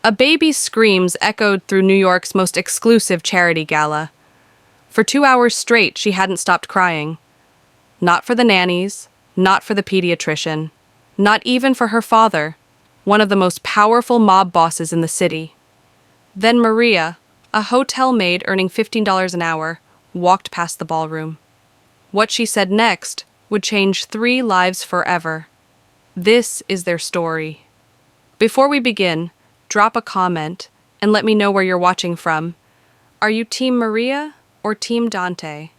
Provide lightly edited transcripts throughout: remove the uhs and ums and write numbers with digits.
A baby's screams echoed through New York's most exclusive charity gala. For 2 hours straight, she hadn't stopped crying. Not for the nannies, not for the pediatrician, not even for her father, one of the most powerful mob bosses in the city. Then Maria, a hotel maid earning $15 an hour, walked past the ballroom. What she said next would change 3 lives forever. This is their story. Before we begin, drop a comment and let me know where you're watching from. Are you Team Maria or Team Dante?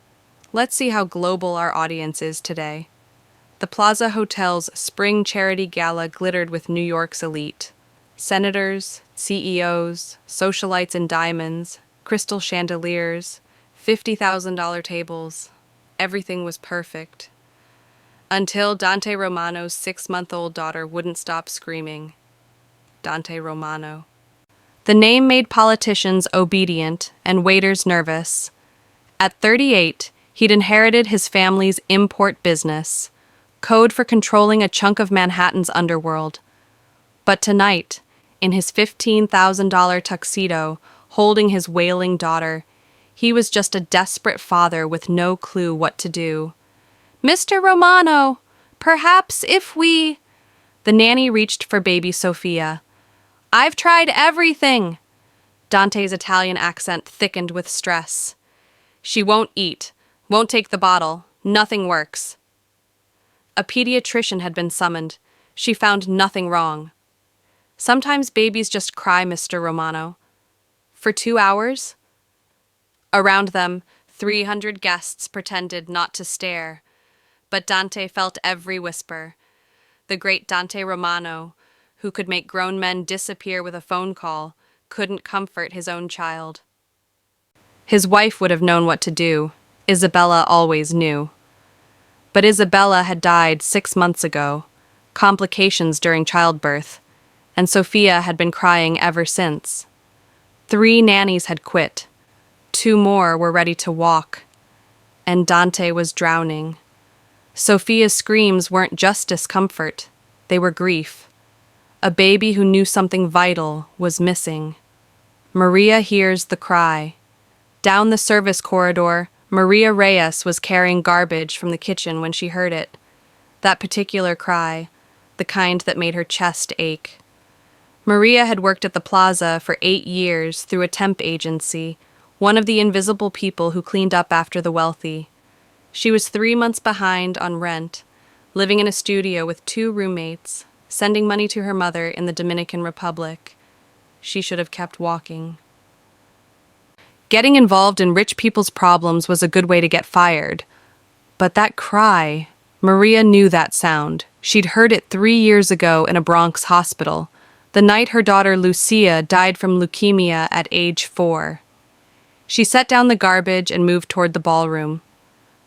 Let's see how global our audience is today. The Plaza Hotel's spring charity gala glittered with New York's elite. Senators, CEOs, socialites in diamonds, crystal chandeliers, $50,000 tables. Everything was perfect. Until Dante Romano's 6-month-old daughter wouldn't stop screaming. Dante Romano. The name made politicians obedient and waiters nervous. At 38, he'd inherited his family's import business, code for controlling a chunk of Manhattan's underworld. But tonight, in his $15,000 tuxedo, holding his wailing daughter, he was just a desperate father with no clue what to do. "Mr. Romano, perhaps if we—" The nanny reached for baby Sophia. "I've tried everything." Dante's Italian accent thickened with stress. "She won't eat, won't take the bottle, nothing works." A pediatrician had been summoned. She found nothing wrong. "Sometimes babies just cry, Mr. Romano." For 2 hours? Around them, 300 guests pretended not to stare. But Dante felt every whisper. The great Dante Romano, who could make grown men disappear with a phone call, couldn't comfort his own child. His wife would have known what to do. Isabella always knew. But Isabella had died 6 months ago, complications during childbirth, and Sophia had been crying ever since. 3 nannies had quit. 2 more were ready to walk. And Dante was drowning. Sophia's screams weren't just discomfort, they were grief. A baby who knew something vital was missing. Maria hears the cry. Down the service corridor, Maria Reyes was carrying garbage from the kitchen when she heard it. That particular cry, the kind that made her chest ache. Maria had worked at the plaza for 8 years through a temp agency, one of the invisible people who cleaned up after the wealthy. She was 3 months behind on rent, living in a studio with 2 roommates, sending money to her mother in the Dominican Republic. She should have kept walking. Getting involved in rich people's problems was a good way to get fired. But that cry, Maria knew that sound. She'd heard it 3 years ago in a Bronx hospital, the night her daughter Lucia died from leukemia at age 4. She set down the garbage and moved toward the ballroom.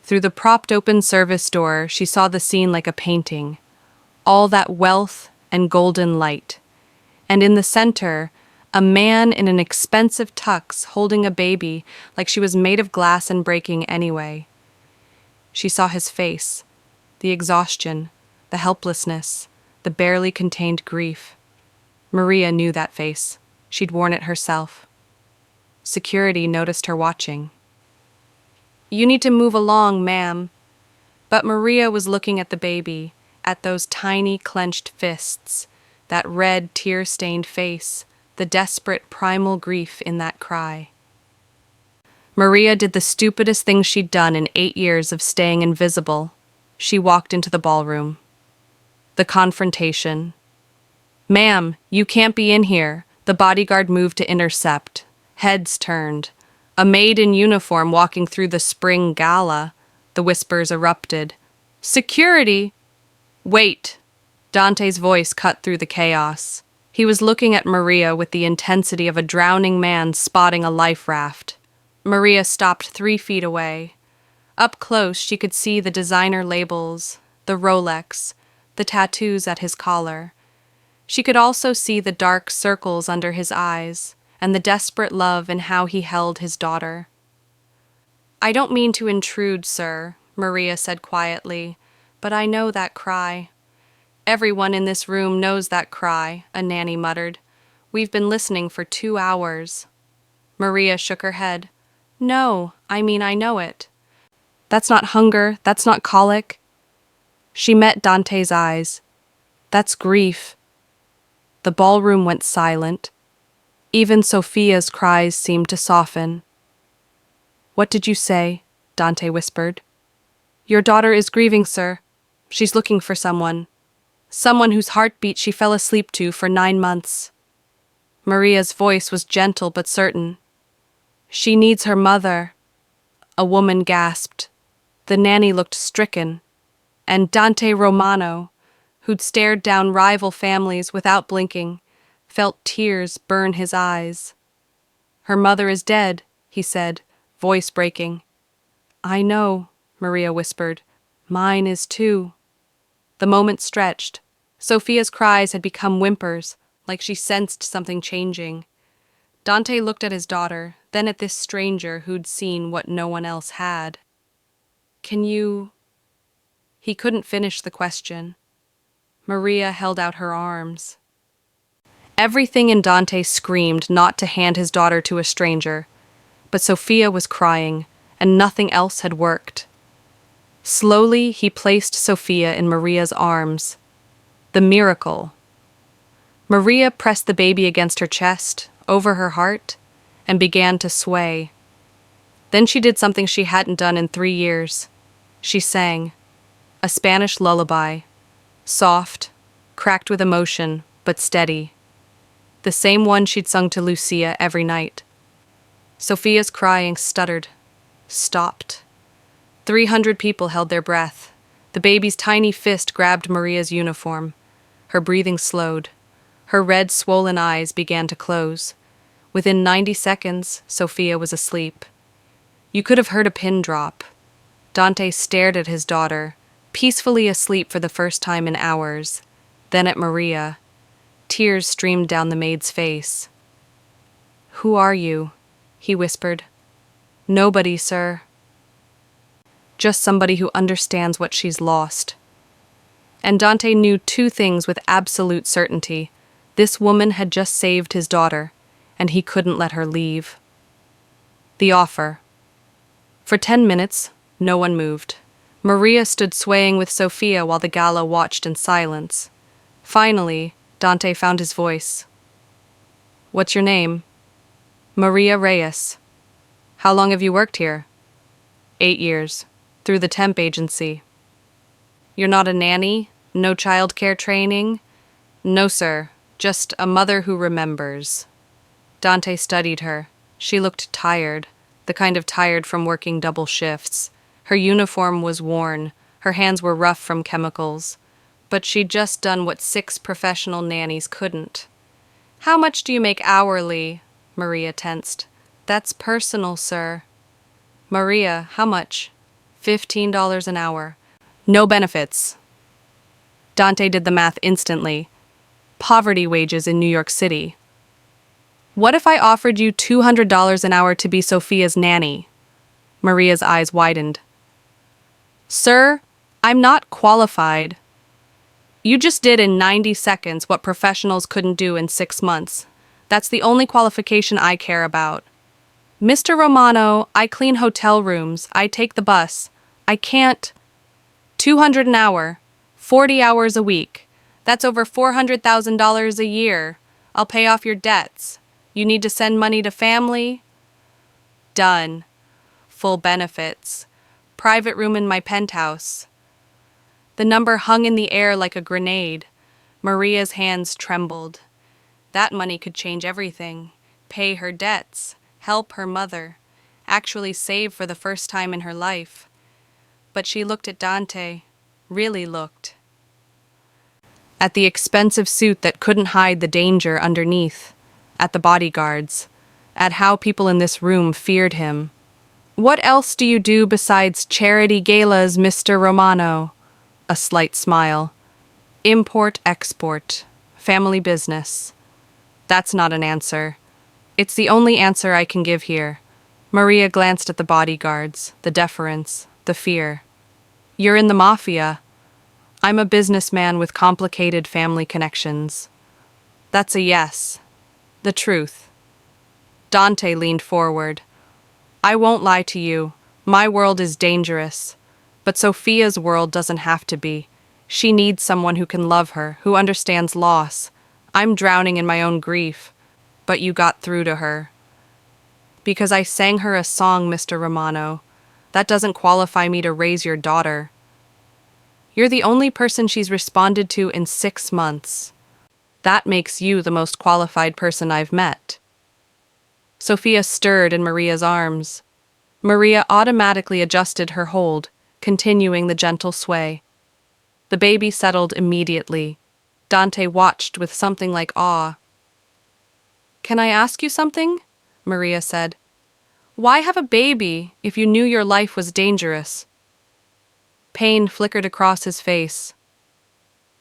Through the propped-open service door, she saw the scene like a painting. All that wealth and golden light. And in the center, a man in an expensive tux holding a baby like she was made of glass and breaking anyway. She saw his face, the exhaustion, the helplessness, the barely contained grief. Maria knew that face. She'd worn it herself. Security noticed her watching. "You need to move along, ma'am." But Maria was looking at the baby, at those tiny clenched fists, that red tear-stained face, the desperate primal grief in that cry. Maria did the stupidest thing she'd done in 8 years of staying invisible. She walked into the ballroom. The confrontation. "Ma'am, you can't be in here." The bodyguard moved to intercept. Heads turned. A maid in uniform walking through the spring gala. The whispers erupted. "Security!" "Wait!" Dante's voice cut through the chaos. He was looking at Maria with the intensity of a drowning man spotting a life raft. Maria stopped 3 feet away. Up close, she could see the designer labels, the Rolex, the tattoos at his collar. She could also see the dark circles under his eyes and the desperate love in how he held his daughter. "I don't mean to intrude, sir," Maria said quietly, "but I know that cry." "Everyone in this room knows that cry," a nanny muttered. We've been listening for 2 hours. Maria shook her head. No, I know it. That's not hunger, that's not colic. She met Dante's eyes. That's grief. The ballroom went silent. Even Sophia's cries seemed to soften. What did you say? Dante whispered. Your daughter is grieving, sir. She's looking for someone. Someone whose heartbeat she fell asleep to for 9 months. Maria's voice was gentle but certain. She needs her mother. A woman gasped. The nanny looked stricken. And Dante Romano, who'd stared down rival families without blinking, felt tears burn his eyes. Her mother is dead, he said, voice breaking. I know, Maria whispered. Mine is too. The moment stretched. Sophia's cries had become whimpers, like she sensed something changing. Dante looked at his daughter, then at this stranger who'd seen what no one else had. Can you... He couldn't finish the question. Maria held out her arms. Everything in Dante screamed not to hand his daughter to a stranger, but Sophia was crying, and nothing else had worked. Slowly, he placed Sophia in Maria's arms. The miracle. Maria pressed the baby against her chest, over her heart, and began to sway. Then she did something she hadn't done in 3 years. She sang. A Spanish lullaby. Soft, cracked with emotion, but steady. The same one she'd sung to Lucia every night. Sophia's crying stuttered. Stopped. 300 people held their breath. The baby's tiny fist grabbed Maria's uniform. Her breathing slowed. Her red, swollen eyes began to close. Within 90 seconds, Sophia was asleep. You could have heard a pin drop. Dante stared at his daughter, peacefully asleep for the first time in hours, then at Maria. Tears streamed down the maid's face. Who are you? He whispered. Nobody, sir. Just somebody who understands what she's lost. And Dante knew 2 things with absolute certainty. This woman had just saved his daughter, and he couldn't let her leave. The offer. For 10 minutes, no one moved. Maria stood swaying with Sophia while the Gala watched in silence. Finally, Dante found his voice. What's your name? Maria Reyes. How long have you worked here? 8 years, through the temp agency. You're not a nanny? No childcare training? No, sir, just a mother who remembers. Dante studied her. She looked tired, the kind of tired from working double shifts. Her uniform was worn, her hands were rough from chemicals. But she'd just done what 6 professional nannies couldn't. How much do you make hourly? Maria tensed. That's personal, sir. Maria, how much? $15 an hour. No benefits. Dante did the math instantly. Poverty wages in New York City. What if I offered you $200 an hour to be Sophia's nanny? Maria's eyes widened. Sir, I'm not qualified. You just did in 90 seconds what professionals couldn't do in 6 months. That's the only qualification I care about. Mr. Romano, I clean hotel rooms. I take the bus. I can't. $200 an hour. 40 hours a week. That's over $400,000 a year. I'll pay off your debts. You need to send money to family? Done. Full benefits. Private room in my penthouse. The number hung in the air like a grenade. Maria's hands trembled. That money could change everything. Pay her debts. Help her mother. Actually save for the first time in her life. But she looked at Dante. Really looked. At the expensive suit that couldn't hide the danger underneath. At the bodyguards. At how people in this room feared him. What else do you do besides charity galas, Mr. Romano? A slight smile. Import-export. Family business. That's not an answer. It's the only answer I can give here. Maria glanced at the bodyguards, the deference, the fear. You're in the Mafia. I'm a businessman with complicated family connections. That's a yes. The truth. Dante leaned forward. I won't lie to you. My world is dangerous. But Sophia's world doesn't have to be. She needs someone who can love her, who understands loss. I'm drowning in my own grief. But you got through to her. Because I sang her a song, Mr. Romano. That doesn't qualify me to raise your daughter. You're the only person she's responded to in 6 months. That makes you the most qualified person I've met. Sophia stirred in Maria's arms. Maria automatically adjusted her hold, continuing the gentle sway. The baby settled immediately. Dante watched with something like awe. Can I ask you something? Maria said. Why have a baby if you knew your life was dangerous? Pain flickered across his face.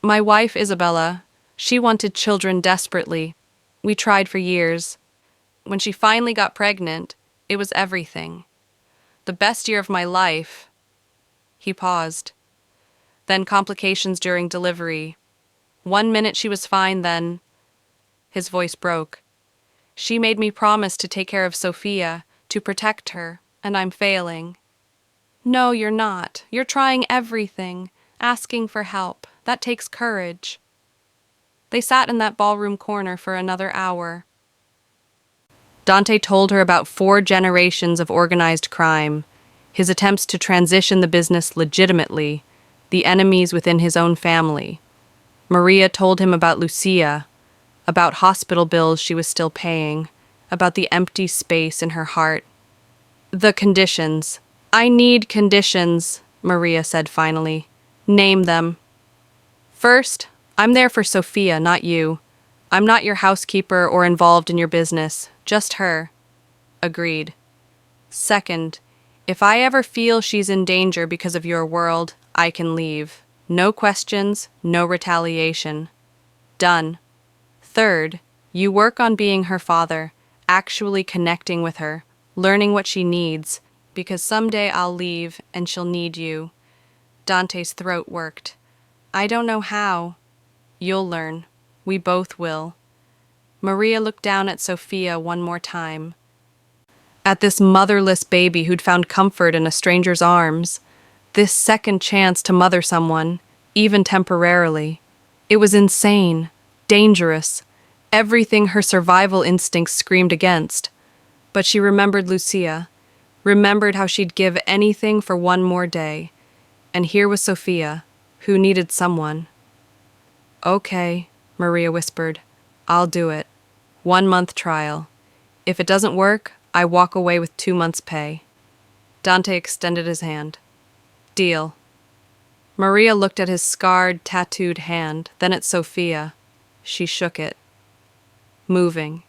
My wife, Isabella, she wanted children desperately. We tried for years. When she finally got pregnant, it was everything. The best year of my life. He paused. Then complications during delivery. 1 minute she was fine, then... His voice broke. She made me promise to take care of Sophia, to protect her, and I'm failing. No, you're not. You're trying everything, asking for help. That takes courage. They sat in that ballroom corner for another hour. Dante told her about 4 generations of organized crime, his attempts to transition the business legitimately, the enemies within his own family. Maria told him about Lucia, about hospital bills she was still paying, about the empty space in her heart. The conditions. I need conditions, Maria said finally. Name them. First, I'm there for Sophia, not you. I'm not your housekeeper or involved in your business, just her. Agreed. Second, if I ever feel she's in danger because of your world, I can leave. No questions, no retaliation. Done. Third, you work on being her father, actually connecting with her, learning what she needs, because someday I'll leave and she'll need you. Dante's throat worked. I don't know how. You'll learn. We both will. Maria looked down at Sophia one more time. At this motherless baby who'd found comfort in a stranger's arms. This second chance to mother someone, even temporarily. It was insane, dangerous, everything her survival instincts screamed against. But she remembered Lucia, remembered how she'd give anything for one more day. And here was Sophia, who needed someone. Okay, Maria whispered. I'll do it. 1 month trial. If it doesn't work, I walk away with 2 months' pay. Dante extended his hand. Deal. Maria looked at his scarred, tattooed hand, then at Sophia. She shook it. Moving.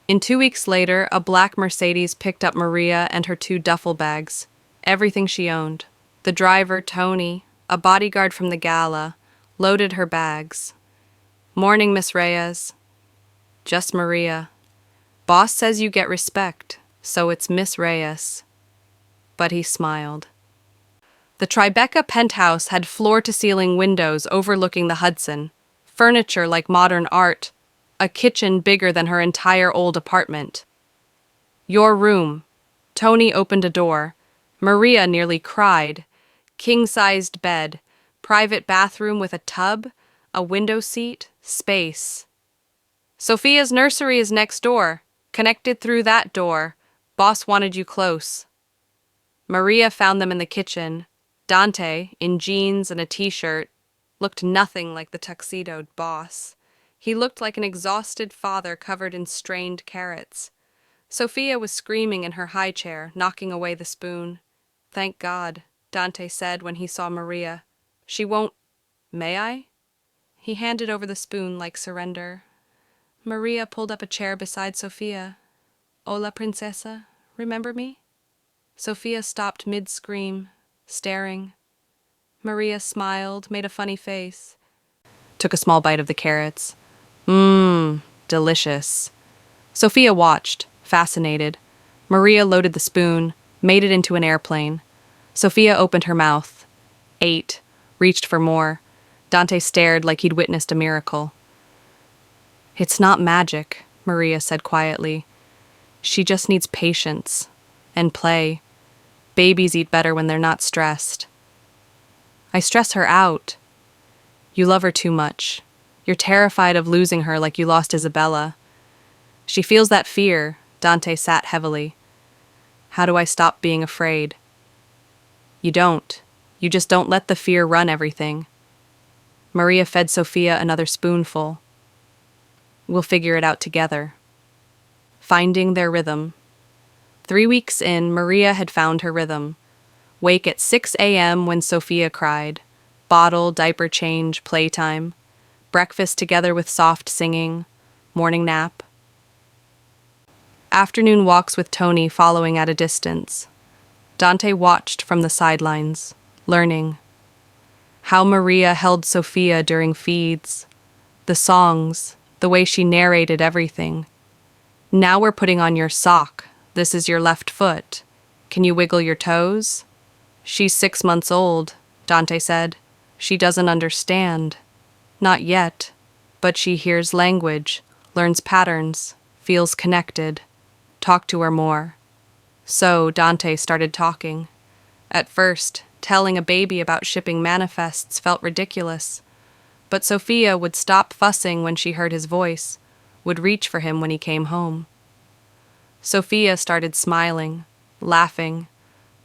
In 2 weeks later, a black Mercedes picked up Maria and her 2 duffel bags. Everything she owned. The driver, Tony, a bodyguard from the Gala, loaded her bags. Morning, Miss Reyes. Just Maria. Boss says you get respect, so it's Miss Reyes. But he smiled. The Tribeca penthouse had floor-to-ceiling windows overlooking the Hudson, furniture like modern art, a kitchen bigger than her entire old apartment. Your room. Tony opened a door. Maria nearly cried. King-sized bed, private bathroom with a tub, a window seat, space. Sophia's nursery is next door, connected through that door. Boss wanted you close. Maria found them in the kitchen. Dante, in jeans and a t-shirt, looked nothing like the tuxedoed boss. He looked like an exhausted father covered in strained carrots. Sophia was screaming in her high chair, knocking away the spoon. Thank God, Dante said when he saw Maria. She won't... May I? He handed over the spoon like surrender. Maria pulled up a chair beside Sophia. Hola, princesa. Remember me? Sophia stopped mid-scream, staring. Maria smiled, made a funny face. Took a small bite of the carrots. Delicious. Sophia watched, fascinated. Maria loaded the spoon, made it into an airplane. Sophia opened her mouth. Ate, reached for more. Dante stared like he'd witnessed a miracle. It's not magic, Maria said quietly. She just needs patience and play. Babies eat better when they're not stressed. I stress her out. You love her too much. You're terrified of losing her like you lost Isabella. She feels that fear. Dante sat heavily. How do I stop being afraid? You don't. You just don't let the fear run everything. Maria fed Sophia another spoonful. We'll figure it out together. Finding their rhythm. 3 weeks in, Maria had found her rhythm. Wake at 6 a.m. when Sophia cried. Bottle, diaper change, playtime. Breakfast together with soft singing. Morning nap. Afternoon walks with Tony following at a distance. Dante watched from the sidelines, learning. How Maria held Sophia during feeds. The songs, the way she narrated everything. Now we're putting on your sock. This is your left foot. Can you wiggle your toes? She's 6 months old, Dante said. She doesn't understand. Not yet. But she hears language, learns patterns, feels connected. Talk to her more. So Dante started talking. At first, telling a baby about shipping manifests felt ridiculous. But Sophia would stop fussing when she heard his voice, would reach for him when he came home. Sophia started smiling, laughing.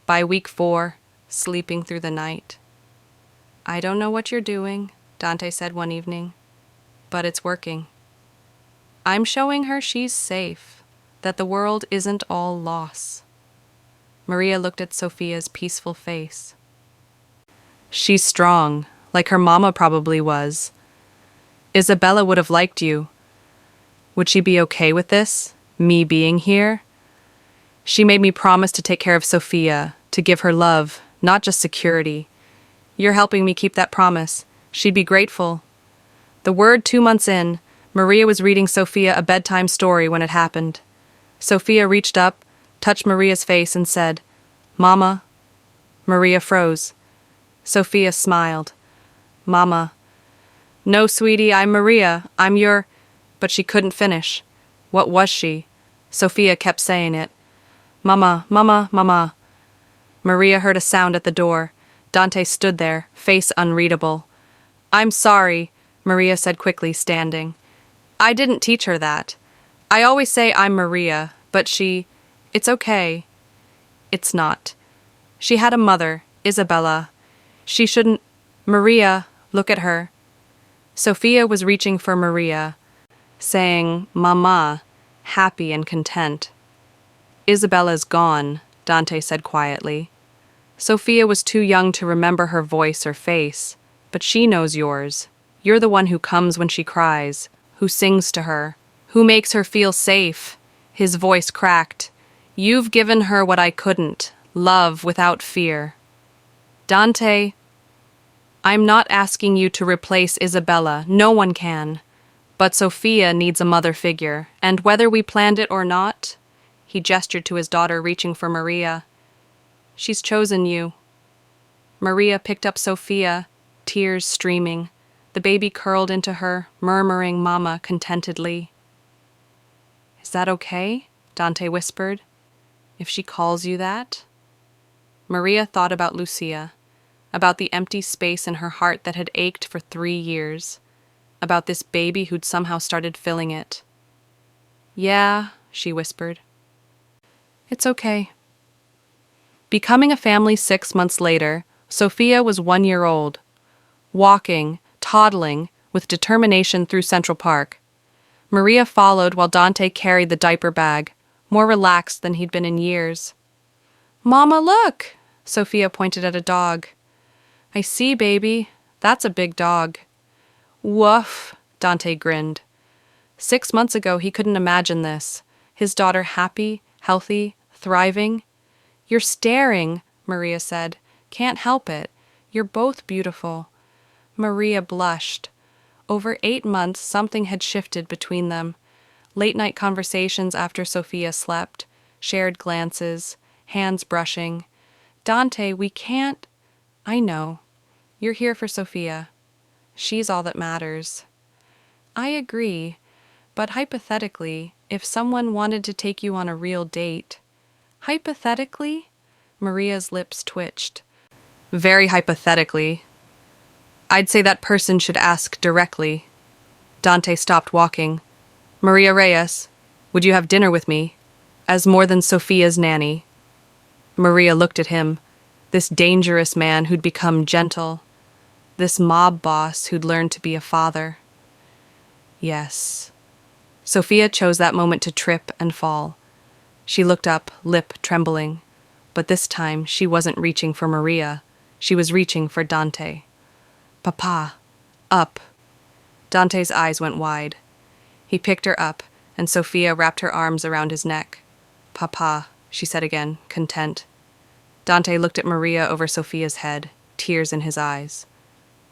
By week 4, sleeping through the night. I don't know what you're doing, Dante said one evening, but it's working. I'm showing her she's safe, that the world isn't all loss. Maria looked at Sophia's peaceful face. She's strong, like her mama probably was. Isabella would have liked you. Would she be okay with this, me being here? She made me promise to take care of Sophia, to give her love, not just security. You're helping me keep that promise. She'd be grateful. The word 2 months in, Maria was reading Sophia a bedtime story when it happened. Sophia reached up, touched Maria's face and said, Mama. Maria froze. Sophia smiled. Mama. No, sweetie, I'm Maria. I'm your... But she couldn't finish. What was she? Sophia kept saying it. Mama, mama, mama. Maria heard a sound at the door. Dante stood there, face unreadable. I'm sorry, Maria said quickly, standing. I didn't teach her that. I always say I'm Maria, but she... It's okay. It's not. She had a mother, Isabella. She shouldn't... Maria, look at her. Sophia was reaching for Maria, saying, Mama, happy and content. Isabella's gone, Dante said quietly. Sophia was too young to remember her voice or face, but she knows yours. You're the one who comes when she cries, who sings to her, who makes her feel safe. His voice cracked. You've given her what I couldn't, love without fear. Dante, I'm not asking you to replace Isabella, no one can. But Sophia needs a mother figure, and whether we planned it or not, he gestured to his daughter reaching for Maria. She's chosen you. Maria picked up Sophia, tears streaming. The baby curled into her, murmuring Mama contentedly. Is that okay? Dante whispered. If she calls you that? Maria thought about Lucia, about the empty space in her heart that had ached for 3 years, about this baby who'd somehow started filling it. Yeah, she whispered. It's okay. Becoming a family 6 months later, Sophia was 1 year old, walking, toddling, with determination through Central Park. Maria followed while Dante carried the diaper bag, more relaxed than he'd been in years. Mama, look! Sophia pointed at a dog. I see, baby. That's a big dog. Woof, Dante grinned. 6 months ago, he couldn't imagine this. His daughter happy, healthy, thriving. You're staring, Maria said. Can't help it. You're both beautiful. Maria blushed. Over 8 months, something had shifted between them. Late-night conversations after Sophia slept, shared glances, hands brushing. Dante, we can't... I know. You're here for Sophia. She's all that matters. I agree, But hypothetically, if someone wanted to take you on a real date, hypothetically, Maria's lips twitched. Very hypothetically. I'd say that person should ask directly. Dante stopped walking. Maria Reyes, would you have dinner with me? As more than Sophia's nanny. Maria looked at him, this dangerous man who'd become gentle, this mob boss who'd learned to be a father. Yes. Sophia chose that moment to trip and fall. She looked up, lip trembling, but this time she wasn't reaching for Maria. She was reaching for Dante. Papa, up. Dante's eyes went wide. He picked her up, and Sophia wrapped her arms around his neck. Papa, she said again, content. Dante looked at Maria over Sophia's head, tears in his eyes.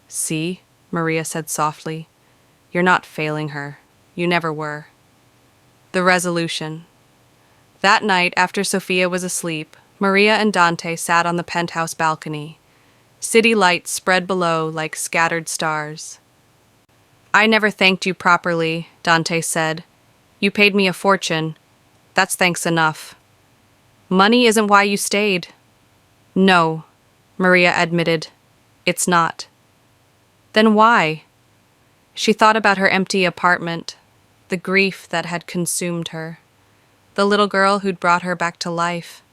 See, Maria said softly, you're not failing her. You never were. The resolution. That night, after Sophia was asleep, Maria and Dante sat on the penthouse balcony. City lights spread below like scattered stars. I never thanked you properly, Dante said. You paid me a fortune. That's thanks enough. Money isn't why you stayed. No, Maria admitted. It's not. Then why? She thought about her empty apartment, the grief that had consumed her, the little girl who'd brought her back to life.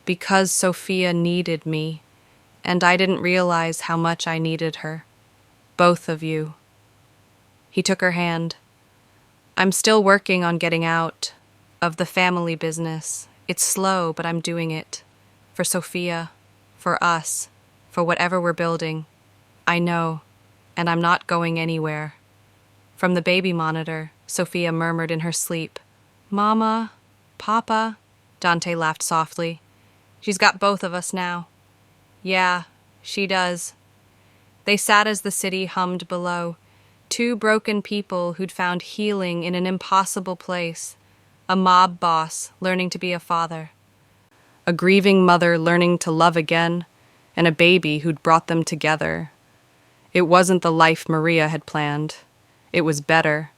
Because Sophia needed me, and I didn't realize how much I needed her. Both of you. He took her hand. I'm still working on getting out of the family business. It's slow, but I'm doing it. For Sophia, for us, for whatever we're building. I know, and I'm not going anywhere. From the baby monitor, Sophia murmured in her sleep, Mama, Papa. Dante laughed softly. She's got both of us now. Yeah, she does. They sat as the city hummed below, two broken people who'd found healing in an impossible place, a mob boss learning to be a father, a grieving mother learning to love again, and a baby who'd brought them together. It wasn't the life Maria had planned. It was better.